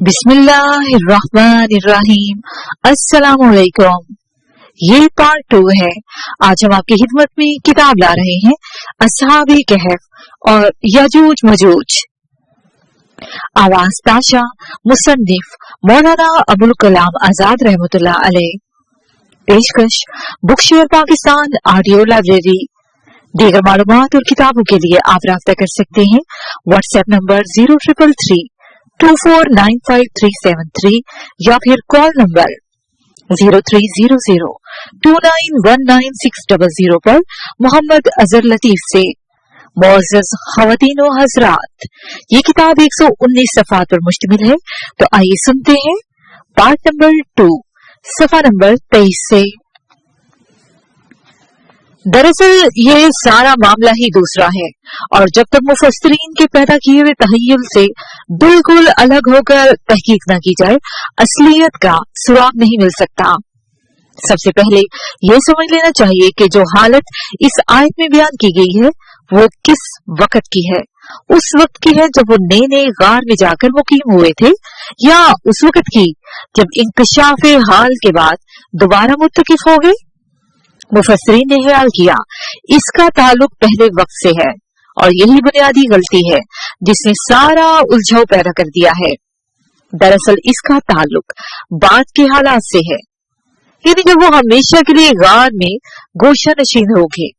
बिस्मिल्लाहिर्रहमानिर्रहीम। अस्सलामुअलैकुम। ये पार्ट 2 है। आज हम आपकी खिदमत में किताब ला रहे हैं अस्हाबे कहफ और यजूज मजूज। आवाज ताशा, मुसन्निफ मौलाना अबुल कलाम आजाद रहमतुल्लाह अलैह। पेशकश बुकशेयर पाकिस्तान ऑडियो लाइब्रेरी। दीगर मालूमात और किताबों के लिए आप राब्ता कर सकते हैं व्हाट्सएप नंबर 0333249573 या फिर कॉल नंबर 0300291960 पर मोहम्मद अजहर लतीफ से। मोअज़्ज़ज़ ख़वातीन व हज़रात, ये किताब 119 सफ़हात पर मुश्तमिल है। तो आइए सुनते हैं पार्ट नंबर 2 सफ़ा नंबर 23 से। दरअसल ये सारा मामला ही दूसरा है और जब तक मुफस्सिरीन के पैदा किए हुए तहय्युल से बिल्कुल अलग होकर तहकीक न की जाए असलियत का सुराग नहीं मिल सकता। सबसे पहले ये समझ लेना चाहिए कि जो हालत इस आयत में बयान की गई है वो किस वक्त की है। उस वक्त की है जब वो नए गार में जाकर मुकीम हुए थे, या उस वक्त की जब इंकशाफ हाल के बाद दोबारा मुत्तकिफ हो गए। मुफस्सिरीन ने ख्याल किया इसका ताल्लुक पहले वक्त से है और यही बुनियादी गलती है जिसने सारा उलझाव पैदा कर दिया है। दरअसल इसका ताल्लुक बाद के हालात से है, यानी जब वो हमेशा के लिए गार में गोशा नशीन हो गए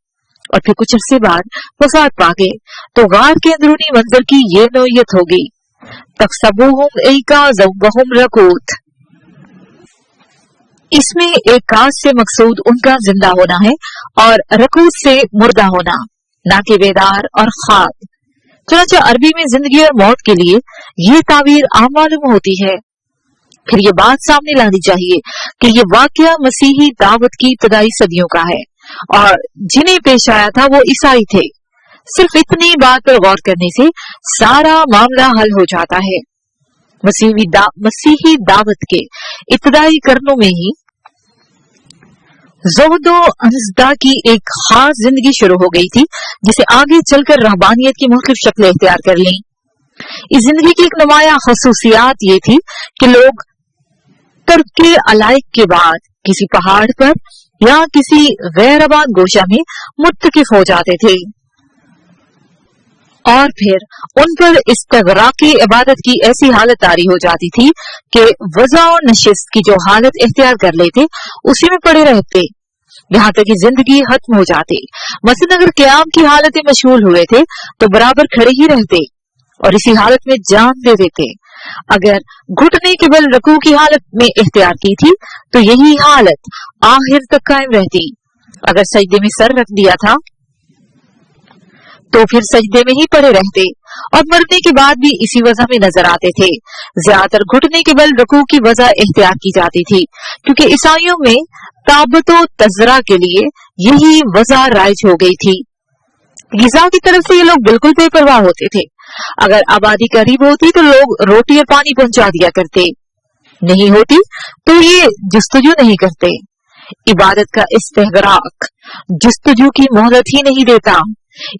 और फिर कुछ अरसे बाद वफात पा गए तो गार के अंदरूनी मंजर की ये नौयत हो गई। तफ़्सबुहुम इकाज़म वहुम रकूत। इसमें एक काज से मकसूद उनका जिंदा होना है और रकूत से मुर्दा होना, ना कि बेदार और खाब। चुनांचे अरबी में जिंदगी और मौत के लिए ये ताबीर आम मालूम होती है। फिर ये बात सामने लानी चाहिए कि ये वाकया मसीही दावत की इब्तदाई सदियों का है और जिन्हें पेश आया था वो ईसाई थे। सिर्फ इतनी बात पर गौर करने से सारा मामला हल हो जाता है। मसीही दावत के इब्तदाई करनों में ही ज़ुहद व अंज़दा की एक खास जिंदगी शुरू हो गई थी जिसे आगे चलकर रहबानियत की मुख्तलिफ शक्लें इख्तियार कर लीं। इस जिंदगी की एक नुमाया खसूसियात ये थी कि लोग तुर्के अलाइक के बाद किसी पहाड़ पर या किसी गैर आबाद गोशा में मुत्तकिफ हो जाते थे और फिर उन पर इस्तगराक़ी इबादत की ऐसी हालत तारी हो जाती थी कि वज़ा और नशिस्त की जो हालत इख्तियार कर लेते उसी में पड़े रहते यहाँ तक कि जिंदगी खत्म हो जाती। मसलन अगर क़याम की हालत में मशगूल हुए थे तो बराबर खड़े ही रहते और इसी हालत में जान दे देते। अगर घुटने के बल रकू की हालत में इख्तियार की थी तो यही हालत आखिर तक कायम रहती। अगर सजदे में सर रख दिया था तो फिर सजदे में ही पड़े रहते और मरने के बाद भी इसी वजह में नजर आते थे। ज्यादातर घुटने के बल रुकू की वजह इख्तियार की जाती थी क्योंकि ईसाइयों में ताबतो तजरा के लिए यही वजह राइज हो गई थी। गिजा की तरफ से ये लोग बिल्कुल बेपरवाह होते थे। अगर आबादी करीब होती तो लोग रोटी और पानी पहुंचा दिया करते, नहीं होती तो ये जुस्तजू नहीं करते। इबादत का इस्तेगराक जुस्तजू की मोहलत ही नहीं देता।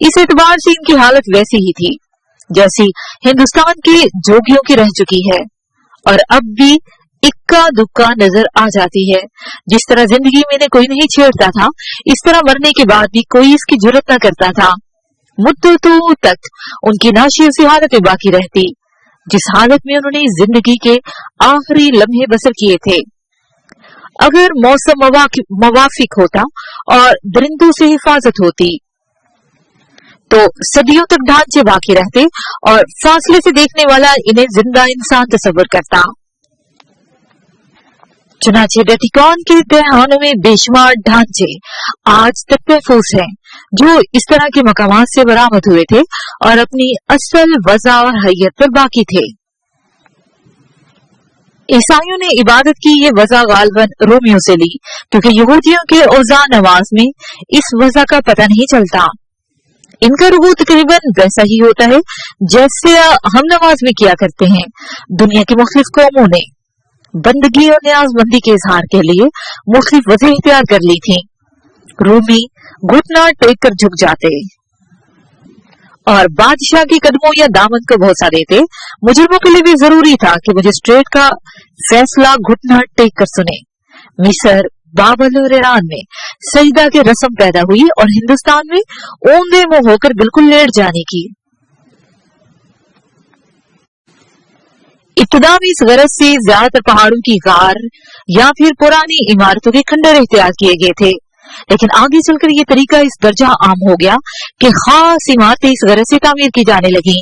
इस एतबार से इनकी हालत वैसी ही थी जैसी हिंदुस्तान के जोगियों की रह चुकी है और अब भी इक्का दुक्का नजर आ जाती है। जिस तरह जिंदगी में इन्हें कोई नहीं छेड़ता था इस तरह मरने के बाद भी कोई इसकी जुर्रत न करता था। मुद्दतों तक उनकी नाशियों सी हालत में बाकी रहती जिस हालत में उन्होंने जिंदगी के आखिरी लम्हे बसर किए थे। अगर मौसम मवाफिक होता और दरिंदों से हिफाजत होती तो सदियों तक ढांचे बाकी रहते और फासले से देखने वाला इन्हें जिंदा इंसान तस्वर करता। चुनाचे रेटिकॉन के तहखानों में बेशुमार ढांचे आज तक महफूज हैं जो इस तरह के मकामात से बरामद हुए थे और अपनी असल वजह और हैयत पर बाकी थे। ईसाइयों ने इबादत की ये वजह गालबन रोमियों से ली क्योंकि यहूदियों के औज़ा नमाज में इस वजह का पता नहीं चलता। इनका रुकू तकरीबन वैसा ही होता है जैसे हम नमाज में किया करते हैं। दुनिया की मुख्तलिफ कौमों ने बंदगी और न्याज़मंदी के इजहार के लिए मुख्तलिफ वजह इख्तियार कर ली थी। रूमी घुटना टेक कर झुक जाते और बादशाह के कदमों या दामन को भरोसा देते मुजरिमों के लिए भी जरूरी था कि मजिस्ट्रेट का फैसला घुटना टेक कर सुने। मिस्र, बाबल और ईरान में सजदा की रस्म पैदा हुई और हिंदुस्तान में औंधे मुंह होकर बिल्कुल लेट जाने की। इब्तिदा में इस गरज से ज्यादातर पहाड़ों की गार या फिर पुरानी इमारतों के खंडर इख्तियार किए गए थे, लेकिन आगे चलकर ये तरीका इस दर्जा आम हो गया कि खास इमारतें इस गरज से तामीर की जाने लगी।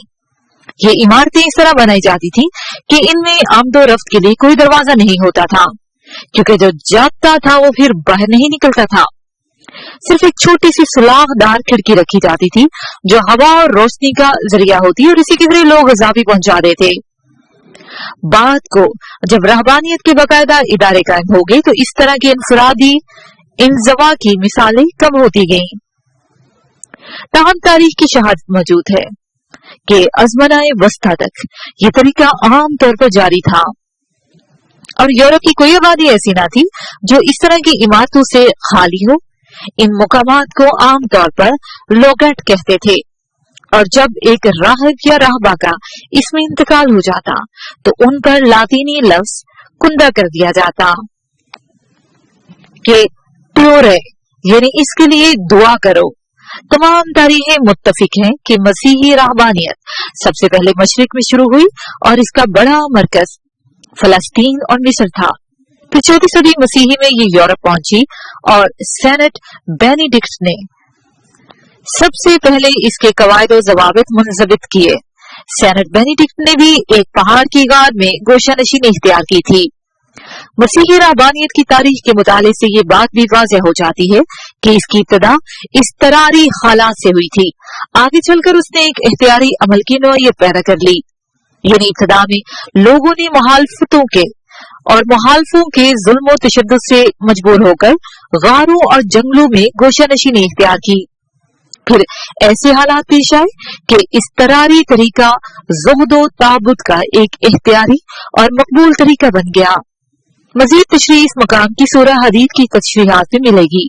ये इमारतें इस तरह बनाई जाती थी कि इनमें आमदोरफ्त के लिए कोई दरवाजा नहीं होता था, क्योंकि जो जाता था वो फिर बाहर नहीं निकलता था। सिर्फ एक छोटी सी सुलाखदार खिड़की रखी जाती थी जो हवा और रोशनी का जरिया होती और इसी के जरिए लोग ग़िज़ा भी पहुंचा देते। बाद को जब रहबानियत के बाकायदा इदारे कायम हो गए तो इस तरह की इनफरादी इंजवा की मिसालें कम होती गईं। ताहम तारीख की शहादत मौजूद है कि अज़मनाए वस्ता तक ये तरीका आम तौर पर जारी था और यूरोप की कोई आबादी ऐसी ना थी जो इस तरह की इमारतों से खाली हो। इन मुकामात को आम तौर पर लोगट कहते थे और जब एक राहब या राहबा का इसमें इंतकाल हो जाता तो उन पर लातीनी लफ्ज कुंदा कर दिया जाता कि प्योरे, यानी इसके लिए दुआ करो। तमाम तारीखें मुत्तफिक हैं कि मसीही रहबानियत सबसे पहले मशरिक में शुरू हुई और इसका बड़ा मरकज फलस्तीन और मिस्र था। फिर चौथी सदी मसीही में ये यूरोप पहुंची और सेनेट बेनेडिक्ट ने सबसे पहले इसके कवायद और जवाबित मुनज़बित किए। सेनेट बेनेडिक्ट ने भी एक पहाड़ की गार में गोशानशीनी इख्तियार की थी। मसीही रहबानियत की तारीख के मुताले से ये बात भी वाज़ेह हो जाती है कि इसकी इब्तिदा इस्तरारी हालात से हुई थी। आगे चलकर उसने एक इख्तियारी अमल की नौइयत पैदा कर ली, यानी इब्तिदा में लोगों ने मुखालफतों के और मुखालफों के जुल्म और तशद्दुद से मजबूर होकर गारों और जंगलों में गोशानशीनी इख्तियार की। फिर ऐसे हालात पेश आए कि इस्तरारी तरीका ज़ुहदो ताबुत का एक इख्तियारी और मकबूल तरीका बन गया। मजीद तशरीह इस मकाम की सूरह हदीद की तशरीहात में मिलेगी।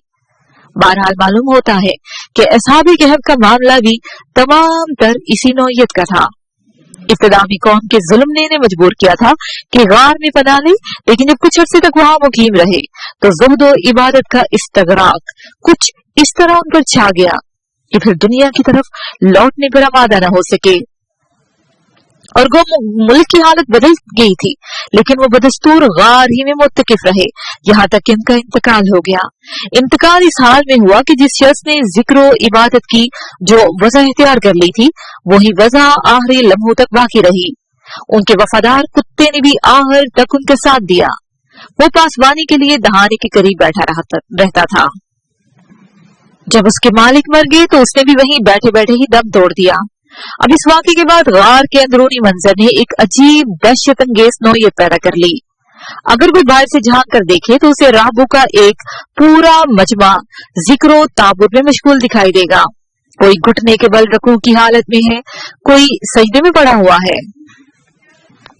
बहरहाल मालूम होता है कि असहाबे कहफ का मामला भी तमाम तर इसी नौइयत का था। इब्तिदा में कौम के जुल्म ने इन्हें मजबूर किया था कि गार में पनाह ले, लेकिन जब कुछ अरसे तक वहां मुकीम रहे तो ज़ुहद और इबादत का इस्तगराक कुछ इस तरह उन पर छा गया कि फिर दुनिया की तरफ लौटने पर आमादा न हो सके। और गो मुल्क की हालत बदल गई थी, लेकिन वो बदस्तूर गार ही में मुत्तकिफ रहे यहाँ तक कि इनका इंतकाल हो गया। इंतकाल इस हाल में हुआ कि जिस शख्स ने जिक्र इबादत की जो वजह इख्तियार कर ली थी वही वजह आखिरी लम्हों तक बाकी रही। उनके वफादार कुत्ते ने भी आखिर तक उनका साथ दिया। वो पासबानी के लिए दहाने के करीब बैठा रहता था। जब उसके मालिक मर गए तो उसने भी वहीं बैठे बैठे ही दम तोड़ दिया। अब इस वाक़े के बाद गार के अंदरूनी मंजर ने एक अजीब दहशत अंगेज नौइयत पैदा कर ली। अगर कोई बाहर से झांक कर देखे तो उसे राहबों का एक पूरा मजमा जिक्र ताबुत में मशगूल दिखाई देगा। कोई घुटने के बल रकू की हालत में है, कोई सजदे में पड़ा हुआ है,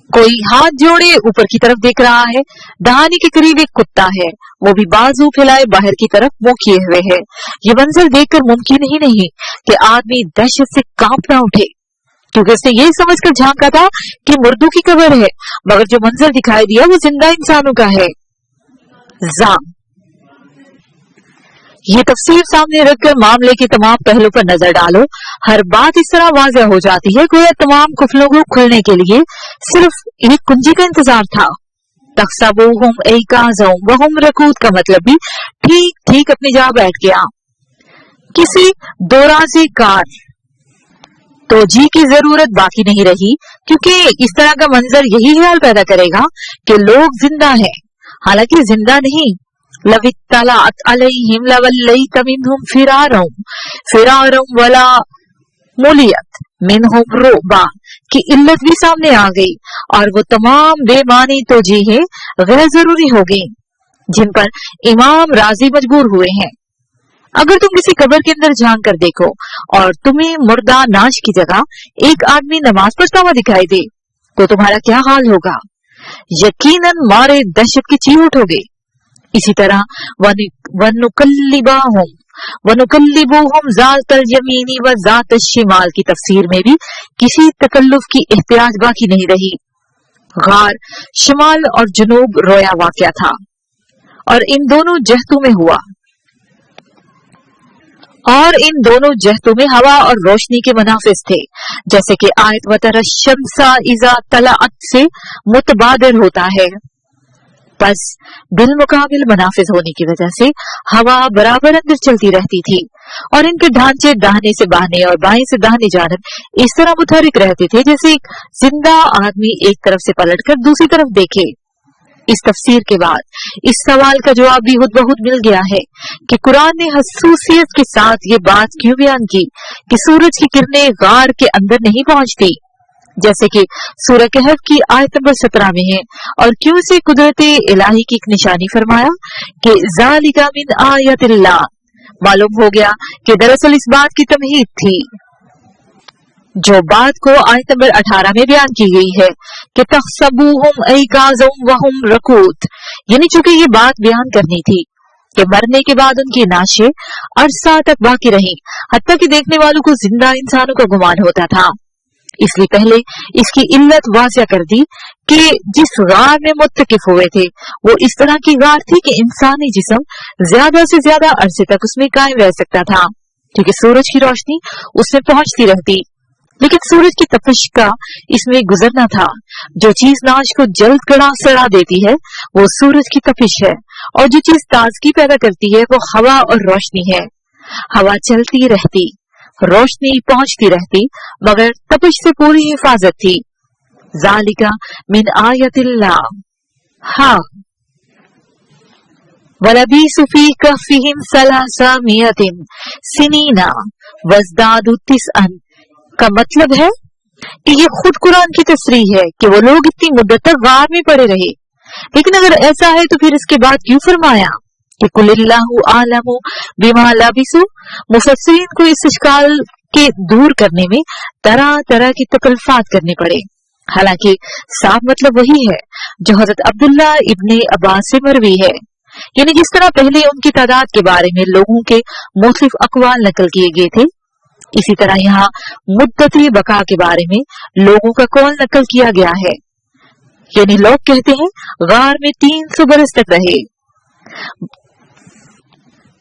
कोई हाथ जोड़े ऊपर की तरफ देख रहा है। दहानी के करीब एक कुत्ता है, वो भी बाजू फैलाए बाहर की तरफ मुंह किए हुए है। ये मंजर देखकर मुमकिन ही नहीं कि आदमी दहशत से कांप ना उठे, क्योंकि उसने ये समझकर झांका था कि मुर्दों की कब्र है, मगर जो मंजर दिखाई दिया वो जिंदा इंसानों का है। ये तफसीर सामने रखकर मामले के तमाम पहलू पर नजर डालो। हर बात इस तरह वाज़ेह हो जाती है गोया तमाम कुफलों को खुलने के लिए सिर्फ एक कुंजी का इंतजार था। तख्सबूहुम ऐकाज़ुम वहुम रकूद का मतलब भी ठीक ठीक अपनी जगह बैठ गया। किसी दोराज़े कार तोजी की जरूरत बाकी नहीं रही, क्योंकि इस तरह का मंजर यही ख्याल पैदा करेगा कि लोग जिंदा हैं, हालांकि जिंदा नहीं। लवित्तलात अलैहिम लवल्लैत मिनहुम फिरारम वला मुलियत मिनहुम रुबा की इल्लत भी सामने आ गई और वो तमाम बेमानी तोजीहें गैर जरूरी हो गई जिन पर इमाम राजी मजबूर हुए हैं। अगर तुम किसी कब्र के अंदर झांक कर देखो और तुम्हें मुर्दा नाश की जगह एक आदमी नमाज पढ़ता हुआ दिखाई दे तो तुम्हारा क्या हाल होगा? यकीनन मारे दहशत की चीख उठोगे। इसी तरह वनुकल्लिबुहुम ज़ातल यमीनी व ज़ातल शिमाल की तफसीर में भी किसी तकल्लुफ की एहतियाज बाकी नहीं रही। गार शिमाल और जुनूब रोया वाक़या था और इन दोनों जहतों में हुआ और इन दोनों जहतों में हवा और रोशनी के मुनाफिज थे, जैसे कि आयत वतर शम्सा इज़ा तलाअत से मुतबादर होता है। बस बिलमुकाबिल मुनाफिज होने की वजह से हवा बराबर अंदर चलती रहती थी और इनके ढांचे दाहिने से बाएं और बाएं से दाहिने जानब इस तरह मुतहरिक रहते थे जैसे एक जिंदा आदमी एक तरफ से पलटकर दूसरी तरफ देखे। इस तफसीर के बाद इस सवाल का जवाब भी खुद बहुत मिल गया है कि कुरान ने खसूसियत के साथ ये बात क्यों बयान की कि सूरज की किरणें गार के अंदर नहीं पहुंचती, जैसे कि सूरह कहफ की आयत नंबर 17 में है, और क्यों से कुदरत इलाही की एक निशानी फरमाया कि ज़ालिका मिन आयतिल्लाह। मालूम हो गया कि दरअसल इस बात की तमहीद थी जो बात को आयत नंबर 18 में बयान की गई है कि तहसबूहुम ऐकाज़ुम वहुम रकूत, यानी चूंकि ये बात बयान करनी थी कि मरने के बाद उनकी नाशें अरसा तक बाकी रहीं, हत्ता कि देखने वालों को जिंदा इंसानों का गुमान होता था। इसलिए पहले इसकी इल्लत वाज़िया कर दी कि जिस गार में मुत्तकिफ हुए थे वो इस तरह की गार थी कि इंसानी जिस्म ज्यादा से ज्यादा अरसे तक उसमें कायम रह सकता था, क्योंकि सूरज की रोशनी उसमें पहुंचती रहती। लेकिन सूरज की तपिश का इसमें गुजरना था। जो चीज नाश को जल्द कड़ा सड़ा देती है वो सूरज की तपिश है, और जो चीज ताजगी पैदा करती है वो हवा और रोशनी है। हवा चलती रहती, रोशनी पहुंचती रहती, मगर तपिश से पूरी हिफाजत थी। ज़ालिका मिन आयतिल्लाह। हाँ, वलबीसु फी कहफिहिम सलासा मियतिन सिनीना वज़दादु तिस्अन का मतलब है कि ये खुद कुरान की तस्रीह है कि वो लोग इतनी मुद्दत तक गार में पड़े रहे। लेकिन अगर ऐसा है तो फिर इसके बाद क्यों फरमाया कि कुलिल्लाहु आलमु बिमा लबिसु। मुफस्सिरीन को इस इश्काल के दूर करने में तरह तरह की तकल्लुफ़ात करने पड़े। हालांकि साफ मतलब वही है जो हजरत अब्दुल्ला इब्ने अब्बास से मरवी है, यानी जिस तरह पहले उनकी तादाद के बारे में लोगों के मुख्तलिफ अक़वाल नकल किए गए थे, इसी तरह यहाँ मुद्दती बका के बारे में लोगों का कौल नकल किया गया है। यानी लोग कहते हैं गार में 300 बरस तक रहे,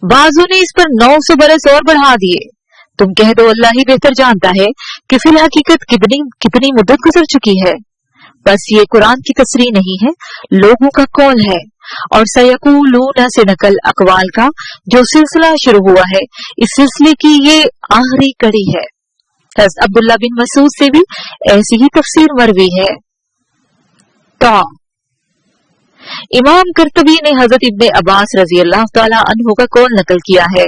बाजों ने इस पर 900 बरस और बढ़ा दिए। तुम कह दो अल्लाह ही बेहतर जानता है कि फिल हकीकत कितनी मुद्दत गुजर चुकी है। बस ये कुरान की तस्रीह नहीं है, लोगों का कौल है। और सयकूलूना से नकल अकवाल का जो सिलसिला शुरू हुआ है, इस सिलसिले की ये आखिरी कड़ी है। हज़रत अब्दुल्ला बिन मसूद से भी ऐसी ही तफसीर मरवी है। तो इमाम कर्तबी ने हजरत इब्ने अब्बास रजी अल्लाह तआला अन्हु का कौल नकल किया है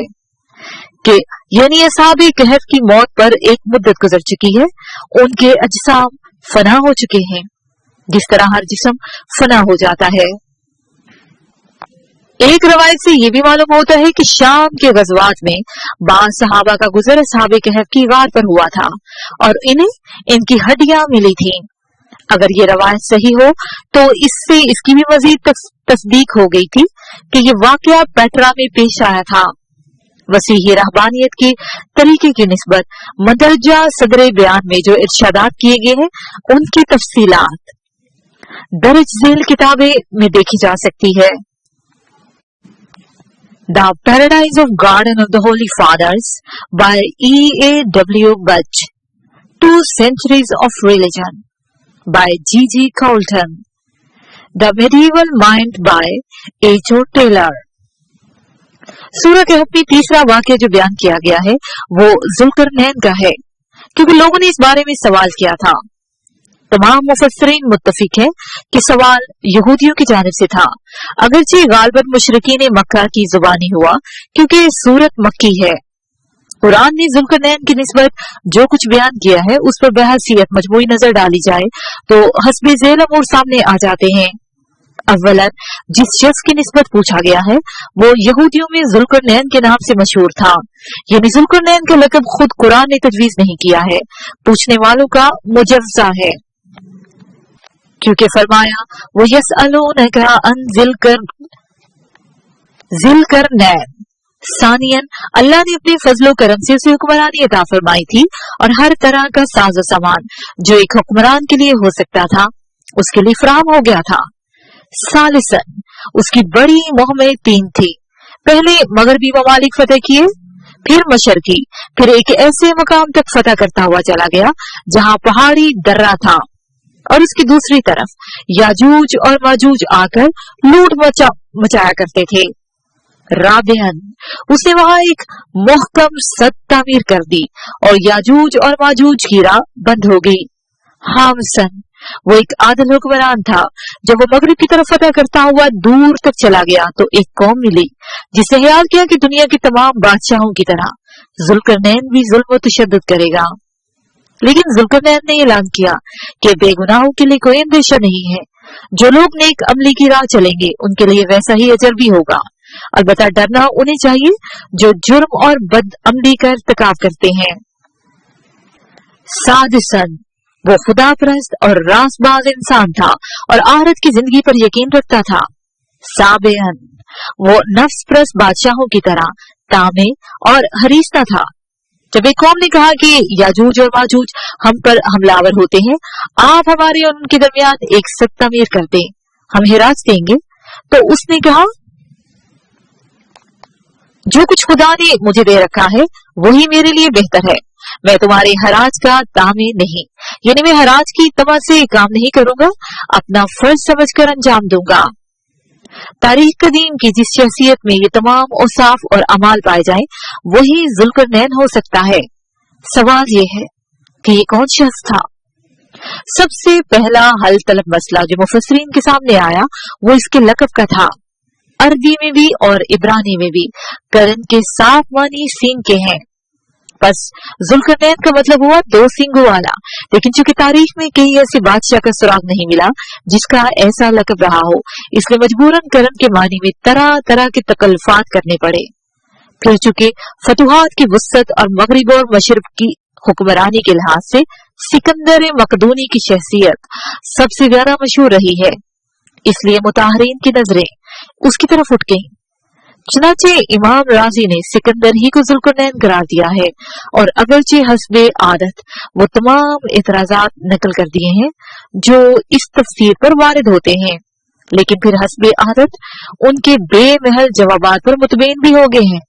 कि यानी असहाबे कहफ की मौत पर एक मुद्दत गुजर चुकी है, उनके अजसाम फना हो चुके हैं, जिस तरह हर जिस्म फना हो जाता है। एक रवायत से ये भी मालूम होता है कि शाम के गज़वात में बाज़ सहाबा का गुजर असहाबे कहफ की गार पर हुआ था और इन्हें इनकी हड्डियां मिली थी। अगर ये रवायत सही हो तो इससे इसकी भी मजीद तस्दीक हो गई थी कि ये वाकया पेट्रा में पेश आया था। वसीह रहबानियत के तरीके की निस्बत मदरजा सदरे बयान में जो इरशादात किए गए हैं उनकी तफसीलात दर्ज झेल किताबें में देखी जा सकती है। The Paradise of Garden of the Holy Fathers by E.A.W. Butch, 2 Centuries of Religion by G.G. Colton, The Medieval Mind by H.O. Taylor। सूरह कहफ में तीसरा वाक्य जो बयान किया गया है वो जुल्करनैन का है, क्योंकि लोगों ने इस बारे में सवाल किया था। तमाम मुफस्सिरीन मुत्तफिक है कि सवाल यहूदियों की जानिब से था, अगरचे गालिबन मुशरिकीन मक्का की जुबानी हुआ क्योंकि सूरत मक्की है। कुरान ने जुल्करनैन की निस्बत जो कुछ बयान किया है उस पर बहसीयत मजमूई नजर डाली जाए तो हस्बे झेल अमूर सामने आ जाते हैं। अव्वलन जिस शख्स की निस्बत पूछा गया है वो यहूदियों में जुल्करनैन के नाम से मशहूर था, यानी जुल्करनैन का लक़ब खुद कुरान ने तजवीज नहीं किया है, पूछने वालों का मुजव्जा है, क्योंकि फरमाया वो यसअलूनका अन ज़ुल्करनैन। सानियन, अल्लाह ने अपने फजलो करम से उसे हुक्मरानी अता फरमाई थी और हर तरह का साजो सामान जो एक हुक्मरान के लिए हो सकता था उसके लिए फराहम हो गया था। सालिसन, उसकी बड़ी मुहिमें 3 थी। पहले मगरबी ममालिक फतेह किए, फिर मशरकी, फिर एक ऐसे मकाम तक फतह करता हुआ चला गया जहां पहाड़ी दर्रा था और इसकी दूसरी तरफ याजूज और माजूज आकर लूट मचाया करते थे। राबियन, उसने वहां एक मोहकम सद तामीर कर दी और याजूज और माजूज की राह बंद हो गई। हामसन, वो एक आदिल हुक्मरान था। जब वो मगरिब की तरफ फतह करता हुआ दूर तक चला गया तो एक कौम मिली जिसने ख्याल किया कि दुनिया के तमाम बादशाहों की तरह ज़ुल्करनैन भी जुल्म व तशद्दुद करेगा। लेकिन ज़ुल्करनैन ने ऐलान किया कि बेगुनाहों के लिए कोई अंदेशा नहीं है। जो लोग नेक अमली की राह चलेंगे उनके लिए वैसा ही अजर भी होगा। अलबत्ता डरना उन्हें चाहिए जो जुर्म और बदअमली का इर्तिकाब करते हैं। सादिसन, वो खुदा परस्त और रासबाज इंसान था और आखिरत की जिंदगी पर यकीन रखता था। साबियन, वो नफ्स परस्त बादशाहों की तरह तामे और हरीस्ता था। जब एक कौम ने कहा कि याजूज और माजूज हम पर हमलावर होते हैं, आप हमारे और उनके दरमियान एक सद तामीर कर दें, हम हिरास देंगे, तो उसने कहा जो कुछ खुदा ने मुझे दे रखा है वही मेरे लिए बेहतर है। मैं तुम्हारे हराज का तामे नहीं, यानी मैं हराज की तमा से काम नहीं करूंगा, अपना फर्ज समझकर अंजाम दूंगा। तारीख कदीम की जिस शख्सियत में ये तमाम औसाफ और अमाल पाए जाए वही ज़ुल्करनैन हो सकता है। सवाल ये है कि ये कौन शख्स था? सबसे पहला हल तलब मसला जो मुफस्सिरीन के सामने आया वो इसके लक़ब का था। अरबी में भी और इब्रानी में भी करन के साफ मानी सींग के हैं। बस ज़ुल्करनैन का मतलब हुआ 2 सींगों वाला, लेकिन चूंकि तारीख में कहीं ऐसे बादशाह का सुराग नहीं मिला जिसका ऐसा लक़ब रहा हो, इसलिए मजबूरन करन के मानी में तरह तरह के तकल्लुफ़ात करने पड़े। फिर चूंकि फतुहात की वुसअत और मगरिब और मशरिक की हुक्मरानी के लिहाज से सिकंदर मकदूनी की शख्सियत सबसे ज्यादा मशहूर रही है, इसलिए मुताहरीन की नजरें उसकी तरफ उठ गईं। चुनाचे इमाम राजी ने सिकंदर ही को ज़ुल्करनैन करार दिया है और अगरचे हस्बे आदत वो तमाम एतराजात नकल कर दिए हैं जो इस तफसीर पर वारिद होते हैं, लेकिन फिर हस्बे आदत उनके बेमहल जवाबात पर मुतमईन भी हो गए हैं।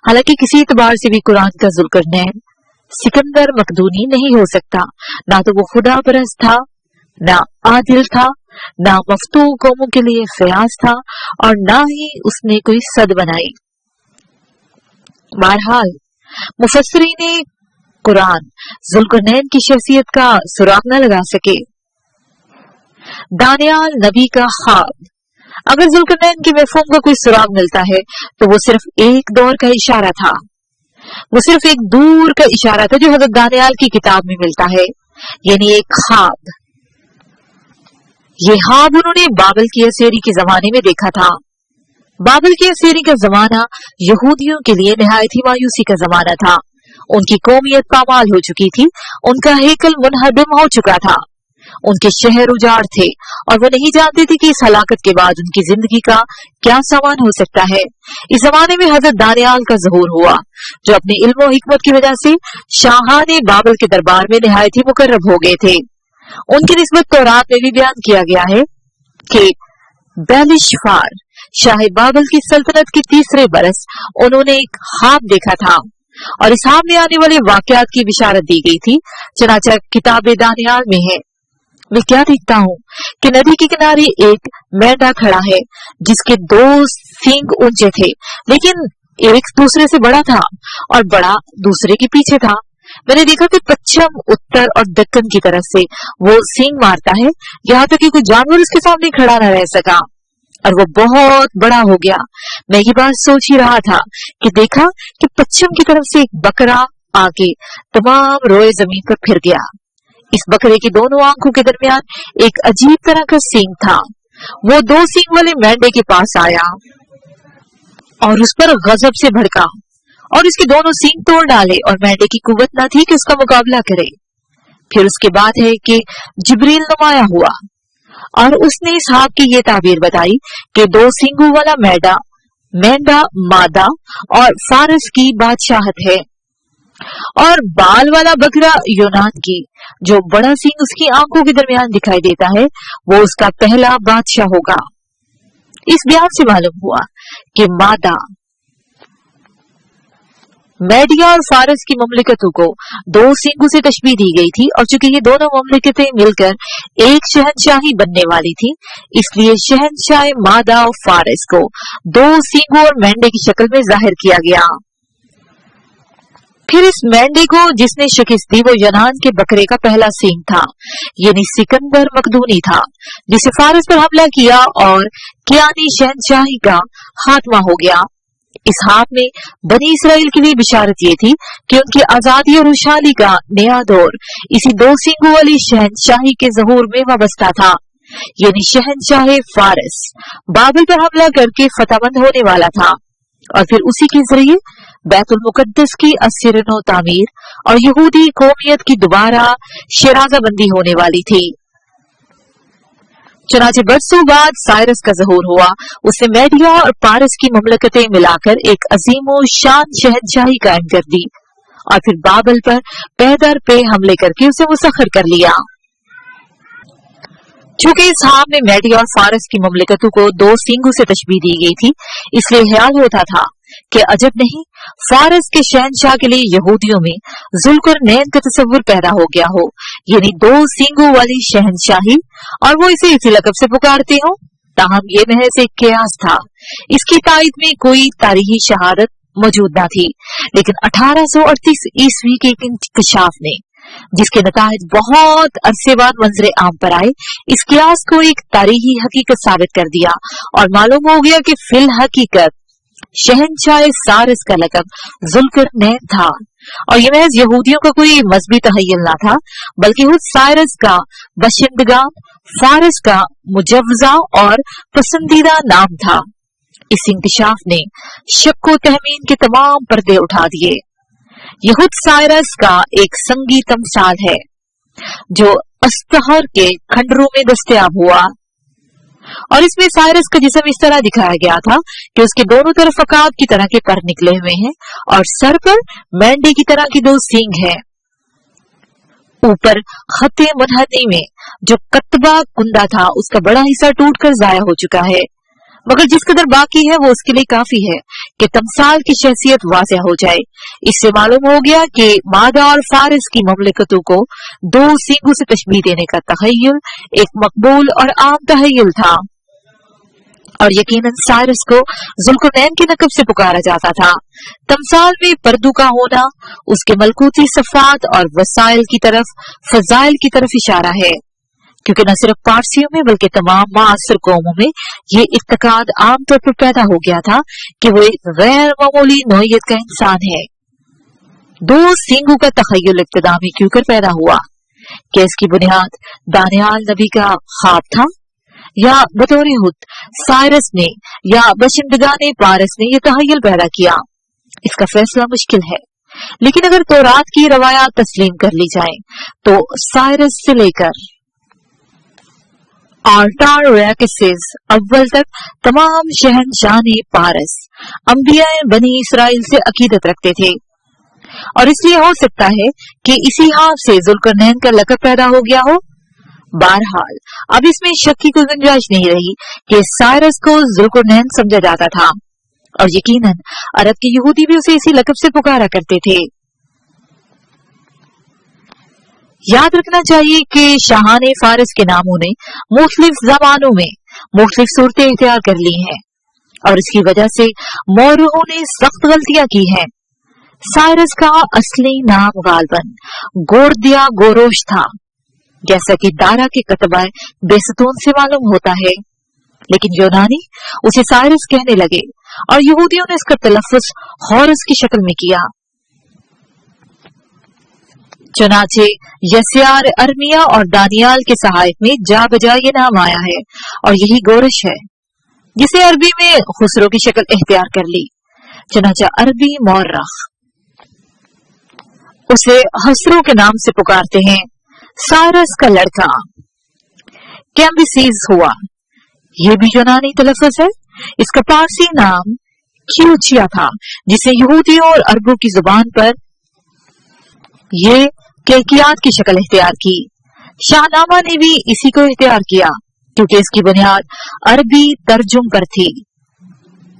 हालांकि किसी एतबार से भी कुरान का ज़ुल्करनैन सिकंदर मकदूनी नहीं हो सकता। ना तो वो खुदा परस्त था, ना आदिल था, ना मफ्तू कौमों के लिए फयाज था और ना ही उसने कोई सद बनाई। बहरहाल मुफस्सिरीन कुरान ज़ुल्करनैन की शख्सियत का सुराग न लगा सके। दानियाल नबी का ख्वाब, अगर ज़ुल्करनैन के मफ़हूम का कोई सुराग मिलता है तो वो सिर्फ एक दौर का इशारा था, वो सिर्फ एक दूर का इशारा था जो हज़रत दानियाल की किताब में मिलता है, यानी एक ख्वाब। ये ख्वाब उन्होंने बाबल की असेरी के जमाने में देखा था। बाबल की असेरी का जमाना यहूदियों के लिए निहायत ही मायूसी का जमाना था। उनकी कौमियत पामाल हो चुकी थी, उनका हेकल मुनहदम हो चुका था, उनके शहर उजाड़ थे और वो नहीं जानते थे कि इस हलाकत के बाद उनकी जिंदगी का क्या सामान हो सकता है। इस जमाने में हजरत दानियाल का ज़हूर हुआ जो अपने इल्म और हिकमत की वजह से शाहाने बाबल के दरबार में निहायत ही मुकर्रब हो गए थे। उनकी निस्बत तौरात में भी बयान किया गया है कि बेलिशफार शाह बाबल की सल्तनत के 3रे बरस उन्होंने एक ख्वाब देखा था और इस ख्वाब में आने वाले वाकयात की बिशारत दी गई थी। चनाचा किताब दानियाल में है, मैं क्या देखता हूँ कि नदी के किनारे एक मेंढा खड़ा है जिसके 2 सींग ऊंचे थे, लेकिन एक दूसरे से बड़ा था और बड़ा दूसरे के पीछे था। मैंने देखा कि पश्चिम, उत्तर और दक्कन की तरफ से वो सींग मारता है, यहाँ तक कि कोई जानवर उसके सामने खड़ा न रह सका और वो बहुत बड़ा हो गया। मैं ये बात सोच ही रहा था कि देखा कि पश्चिम की तरफ से एक बकरा आके तमाम रोए जमीन पर फिर गया। इस बकरे की दोनों आंखों के दरमियान एक अजीब तरह का सींग था। वो 2 सींग वाले मेंढे के पास आया और उस पर गजब से भड़का और इसके दोनों सींग तोड़ डाले और मेंढे की कुव्वत न थी कि उसका मुकाबला करे। फिर उसके बाद है कि जिब्रील नुमाया हुआ और उसने इस ख्वाब की ये ताबीर बताई कि 2 सींगों वाला मेंढा मेंढा मादा और फारस की बादशाहत है। और बाल वाला बकरा यूनान की, जो बड़ा सींग उसकी आंखों के दरमियान दिखाई देता है, वो उसका पहला बादशाह होगा। इस बयान से मालूम हुआ कि मादा मेडिया और फारस की मुमलिकतों को दो सींगों से तशबीह दी गई थी, और चूंकि ये दोनों मुमलिकतें मिलकर एक शहनशाही बनने वाली थी, इसलिए शहनशाह मादा और फारस को दो सींगों और मेंढे की शक्ल में जाहिर किया गया। फिर इस मेंढे को जिसने शिकस्त दी वो यूनान के बकरे का पहला सींग था, यानी सिकंदर मकदूनी था, जिसे फारस पर हमला किया और कियानी शहनशाही का खात्मा हो गया। इस हाथ में बनी इसराइल के लिए बिशारत ये थी कि उनकी आजादी और खुशहाली का नया दौर इसी दो सींगों वाली शहनशाही के ज़हूर में वाबस्ता था, यानी शहनशाह फारस बाबिल पर हमला करके फतहमंद होने वाला था, और फिर उसी के जरिए बैतुल मुकद्दस की अस्सिर-ए-नौ तामीर और यहूदी कौमियत की दोबारा शराज़ाबंदी होने वाली थी। चुनाचे बरसों बाद साइरस का ज़हूर हुआ। उसने मेडिया और पारस की मुमलकतें मिलाकर एक अजीम शान शहनशाही कायम कर दी, और फिर बाबल पर पैदर पे हमले करके उसे मुसख्खर कर लिया। चूंकि इस हाम में मेडिया और फारस की मुमलिकतों को दो सींगों से तशबीह दी गई थी, इसलिए ख्याल होता था कि अजब नहीं फारस के शहनशाह के लिए यहूदियों में जुल्करनैन का तस्वुर पैदा हो गया हो, यानी दो सींगों वाली शहनशाही, और वो इसे इसी लक़ब से पुकारते हो। ताहम ये महज एक कियास था, इसकी तायद में कोई तारीखी शहादत मौजूद न थी, लेकिन 1838 ईस्वी के एक इंकशाफ ने, जिसके नताइज बहुत अरसे बाद मंजरे आम पर आए, इस कियास को एक तारीखी हकीकत साबित कर दिया, और मालूम हो गया कि फिल हकीकत शहनशाह सारस का लक़ब जुल्करनैन था, और यह महज यहूदियों का कोई मजहबी तहय्युल न था, बल्कि खुद साइरस का बशिंदगान फारस का मुजव्वजा और पसंदीदा नाम था। इस इंकशाफ ने शक व तहमीन के तमाम पर्दे उठा दिए। यह खुद साइरस का एक संगी तमसाल है, जो अस्तहर के खंडरों में दस्तयाब हुआ, और इसमें साइरस का जिस्म इस तरह दिखाया गया था कि उसके दोनों तरफ अकाब की तरह के पर निकले हुए हैं, और सर पर मेंढे की तरह की दो सींग हैं। ऊपर खत्ते मुनहदी में जो कतबा कुंदा था, उसका बड़ा हिस्सा टूटकर जाया हो चुका है, मगर जिस कदर बाकी है वो उसके लिए काफी है कि तमसाल की शख्सियत वाज़ेह हो जाए। इससे मालूम हो गया कि मादा और फारिस की मुमलिकतों को दो सींगों से तशबीह देने का तखय्युल एक मकबूल और आम तहय्युल था, और यकीनन साइरस को जुल्करनैन के नकब से पुकारा जाता था। तमसाल में पर्दों का होना उसके मलकूती सफात और वसाइल की तरफ, फजाइल की तरफ इशारा है, क्योंकि न सिर्फ पारसियों में बल्कि तमाम माअसर कौमों में ये इत्तेकाद आमतौर पर पैदा हो गया था कि वो एक गैर मामूली नौइयत का इंसान है। दो सींगों का तखय्युल इब्तिदा में क्यों कर पैदा हुआ? क्या इसकी बुनियाद दानियाल नबी का ख्वाब था, या बतौर खुद साइरस ने या बशिंदगाने पारस ने यह तहय्युल पैदा किया? इसका फैसला मुश्किल है, लेकिन अगर तौरात की रवायात तस्लीम कर ली जाए तो साइरस से लेकर आर्टारेक्सिस अव्वल तक तमाम शहनशाह पारस अंबिया बनी इसराइल से अकीदत रखते थे, और इसलिए हो सकता है कि इसी हाथ से जुल्करनैन का लक़ब पैदा हो गया हो। बहरहाल अब इसमें शक की कोई गुंजाइश नहीं रही कि साइरस को जुल्करनैन समझा जाता था, और यकीनन अरब के यहूदी भी उसे इसी लक़ब से पुकारा करते थे। याद रखना चाहिए कि शाहाने फारिस के नामों ने मुख्तलिफ ज़मानों में मुख्तलिफ सूरतें इख्तियार कर ली हैं, और इसकी वजह से मौरूहों ने सख्त गलतियां की हैं। साइरस का असली नाम गालबन गोरदिया गोरोश था, जैसा कि दारा के कतबा बेसतून से मालूम होता है, लेकिन यूनानी उसे साइरस कहने लगे और यहूदियों ने इसका तलफ़्फ़ुज़ हॉरस की शक्ल में किया। चुनाचे यस्यार, अरमिया और दानियाल के सहायक में जा बजा ये नाम आया है, और यही गोरश है जिसे अरबी में खुसरो की शक्ल इख्तियार कर ली। चुनाचा अरबी मौर्रख उसे हसरो के नाम से पुकारते हैं। साइरस का लड़का कैम्बिसीज हुआ, ये भी यूनानी तलफ़्फ़ुज़ है। इसका पारसी नाम क्यूचिया था, जिसे यहूदियों और अरबों की जुबान पर ये केकियात की शक्ल इख्तियार की। शाहनामा ने भी इसी को इख्तियार किया, क्योंकि इसकी बुनियाद अरबी तर्जुम पर थी।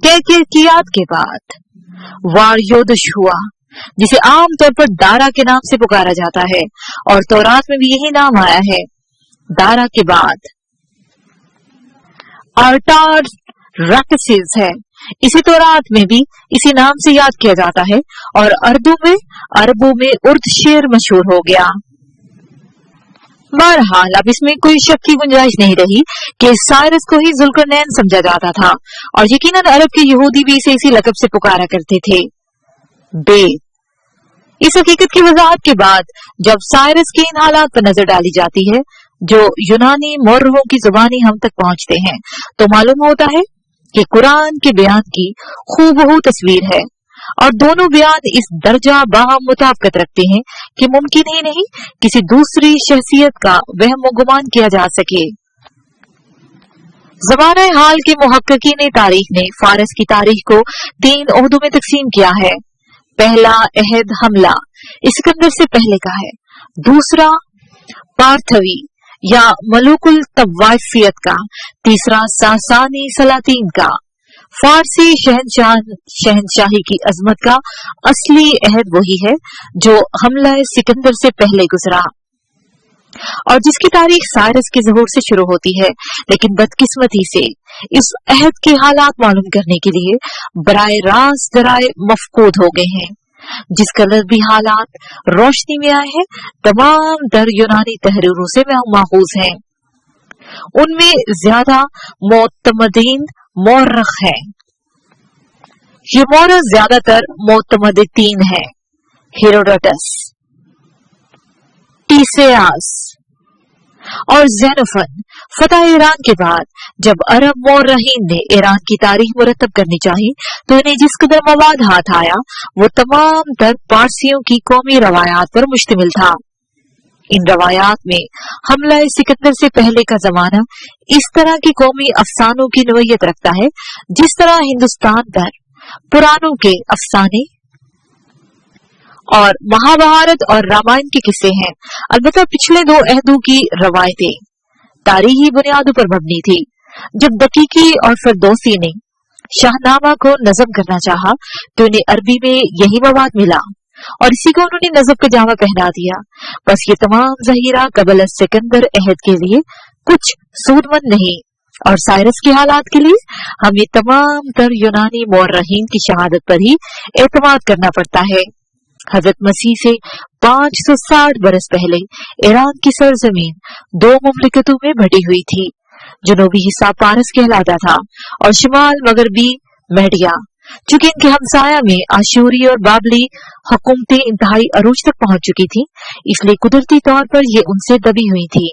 केकियात के बाद वारयोदश हुआ, जिसे आमतौर पर दारा के नाम से पुकारा जाता है, और तौरात में भी यही नाम आया है। दारा के बाद आर्टाक्सिस है, इसी तौरात में भी इसी नाम से याद किया जाता है, और अरबों में उर्दशेर मशहूर हो गया। बहरहाल अब इसमें कोई शक की गुंजाइश नहीं रही कि साइरस को ही जुल्करनैन समझा जाता था, और यकीनन अरब के यहूदी भी इसे इसी लक़ब से पुकारा करते थे। इस हकीकत की वजाहत के बाद जब साइरस के इन हालात पर नजर डाली जाती है जो यूनानी मौर्रों की जुबानी हम तक पहुंचते हैं, तो मालूम होता है कि कुरान के बयान की खूबहू तस्वीर है, और दोनों बयान इस दर्जा बाहम मुताबिकत रखते हैं कि मुमकिन ही नहीं किसी दूसरी शख्सियत का वहम गुमान किया जा सके। ज़माने हाल के मुहक्किकीन तारीख ने फारस की तारीख को 3 ओहदों में तकसीम किया है। पहला अहद हमला सिकंदर से पहले का है, दूसरा पार्थवी या मलुकुल तवाइफियत का, तीसरा सासानी सलातीन का। फारसी शहनशाही की अजमत का असली अहद वही है जो हमला सिकंदर से पहले गुजरा, और जिसकी तारीख साइरस के ज़हूर से शुरू होती है। लेकिन बदकिस्मती से इस अहद के हालात मालूम करने के लिए बराए रास्त जराए मफकूद हो गए हैं। जिस कदर भी हालात रोशनी में आए हैं, तमाम दर यूनानी तहरीरों से माखूज हैं। उनमें ज्यादा मोतमदीन मौरख है। ये मौरख ज्यादातर मोतमदीन है। हेरोडोटस, टीसेयास और ज़ेनोफन। फतह ईरान के बाद जब अरब मौर्रहीन ने ईरान की तारीख मुरतब करनी चाहिए, तो इन्हें जिस कदर मवाद हाथ आया वो तमाम तर पारसियों की कौमी रवायात पर मुश्तमिल था। इन रवायात में हमला सिकंदर से पहले का जमाना इस तरह के कौमी अफसानों की नोयत रखता है जिस तरह हिंदुस्तान पर पुराणों के अफसाने और महाभारत और रामायण के किस्से हैं। अलबत्ता पिछले 2 अहदों की रवायतें तारीखी बुनियादों पर मबनी थी। जब दकीकी और फरदौसी ने शाहनामा को नज़म करना चाहा, तो इन्हें अरबी में यही मवाद मिला और इसी को उन्होंने नज़म का जामा पहना दिया। बस ये तमाम ज़हीरा कबल सिकंदर अहद के लिए कुछ सूदमंद नहीं, और साइरस के हालात के लिए हमें तमाम तर यूनानी मौर्रहीन की शहादत पर ही एतमाद करना पड़ता है। हजरत मसीह से 560 बरस पहले ईरान की सरजमीन 2 मुमलिकतों में बटी हुई थी। जनूबी हिस्सा पारस कहलाता था और शिमाल मगरबी मेडिया। चूंकि इनके हमसाया में आशूरी और बाबली हुकूमतें इंतहाई अरूज तक पहुंच चुकी थी, इसलिए कुदरती तौर पर ये उनसे दबी हुई थी।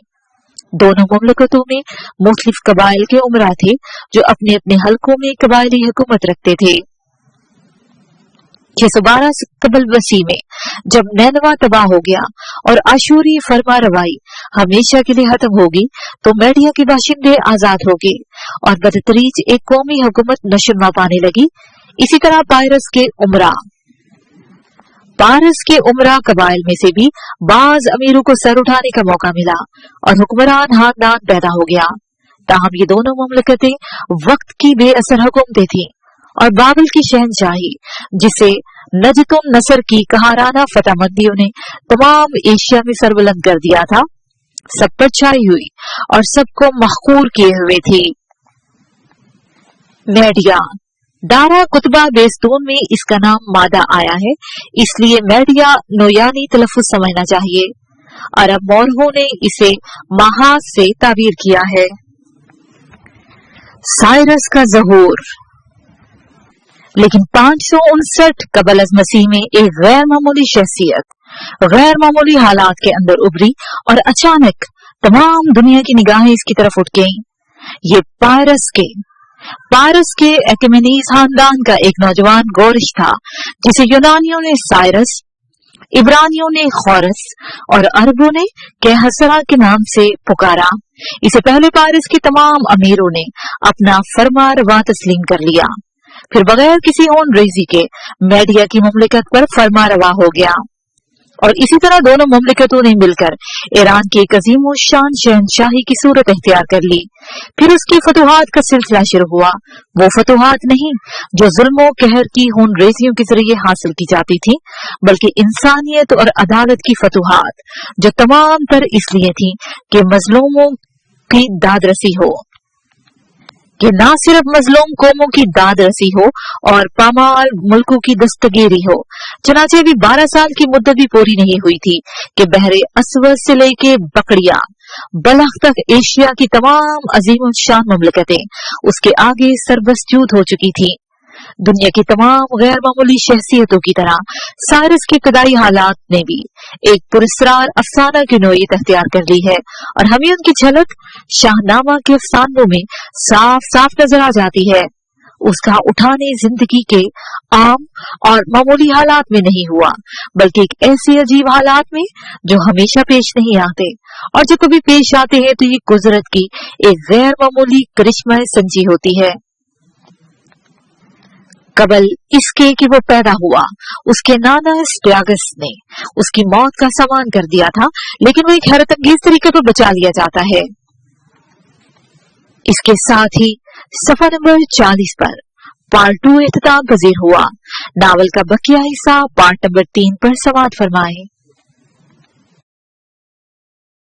दोनों मुमलिकतों में मुख्तलिफ कबाइल के उमरा थे जो अपने अपने हलकों में कबायली हुकूमत रखते थे। 612 कबल वसी में जब नैनवा तबाह हो गया और आशूरी फरमा रवाई हमेशा के लिए खत्म होगी, तो मेडिया के बाशिंदे आजाद हो गए और बदतरीज एक कौमी हुकूमत नशुमा पाने लगी। इसी तरह पारस के उमरा कबाइल में से भी बाज अमीरों को सर उठाने का मौका मिला और हुक्मरान खानदान पैदा हो गया। ताहम ये दोनों मुमलिकतें वक्त की बेअसर हुकूमतें थीं और बाबल की शहनशाही, जिसे नजतुन नसर की कहाराना फतहमंदियों ने तमाम एशिया में सरबुलंद कर दिया था, सब पर छाई हुई और सबको महकूर किए हुए थी। मेडिया दारा कुतबा बेस्तून में इसका नाम मादा आया है, इसलिए मेडिया नोयानी तलफ़ुज़ समझना चाहिए। अरब मौरहों ने इसे महाज से ताबीर किया है। साइरस का ज़हूर। लेकिन 559 कबल मसीह में एक गैर मामूली शख्सियत गैर मामूली हालात के अंदर उभरी और अचानक तमाम दुनिया की निगाहें इसकी तरफ उठ गईं। ये पारस के एक्मेनीज खानदान का एक नौजवान गौरिश था, जिसे यूनानियों ने साइरस, इब्रानियों ने खौरस और अरबों ने कहसरा के नाम से पुकारा। इसे पहले पारस के तमाम अमीरों ने अपना फरमा रवा तस्लीम कर लिया। फिर बगैर किसी होन रेजी के मीडिया की मुमलिकत पर फरमा रवा हो गया और इसी तरह दोनों मुमलिकतों ने मिलकर ईरान की एक अजीम और शान शहनशाही की सूरत इख्तियार कर ली। फिर उसकी फतुहात का सिलसिला शुरू हुआ, वो फतुहात नहीं जो जुल्म और कहर की होन रेजियों के जरिए हासिल की जाती थी, बल्कि इंसानियत और अदालत की फतुहात जो तमाम तर इसलिए थी कि मजलूमों की दादरसी हो, कि न सिर्फ मजलूम कौमों की दाद रसी हो और पामाल मुल्कों की दस्तगीरी हो। चनाचे अभी 12 साल की मुद्दत भी पूरी नहीं हुई थी कि बहरे असवद से लेके बकड़िया बलख तक एशिया की तमाम अजीम शान मुमलिकतें उसके आगे सरबस्तूद हो चुकी थी। दुनिया की तमाम गैर मामूली शख्सियतों की तरह साइरस के इब्तदाई हालात ने भी एक पुरस्कार अफसाना की नोयत अख्तियार कर ली है और हमें उनकी झलक शाहनामा के अफसानों में साफ साफ नजर आ जाती है। उसका उठाने जिंदगी के आम और मामूली हालात में नहीं हुआ, बल्कि एक ऐसे अजीब हालात में जो हमेशा पेश नहीं आते और जो कभी पेश आते हैं तो ये कुदरत की एक गैर मामूली करिश्मा संजी होती है। कबल इसके कि वो पैदा हुआ, उसके नाना स्ट्यागस ने उसकी मौत का सामान कर दिया था, लेकिन वो एक हैरत अंगेज तरीके पर बचा लिया जाता है। इसके साथ ही सफा नंबर 40 पर पार्ट 2 इख्तिताम पजीर हुआ। नावल का बकिया हिस्सा पार्ट नंबर 3 पर समाअत फरमाएं।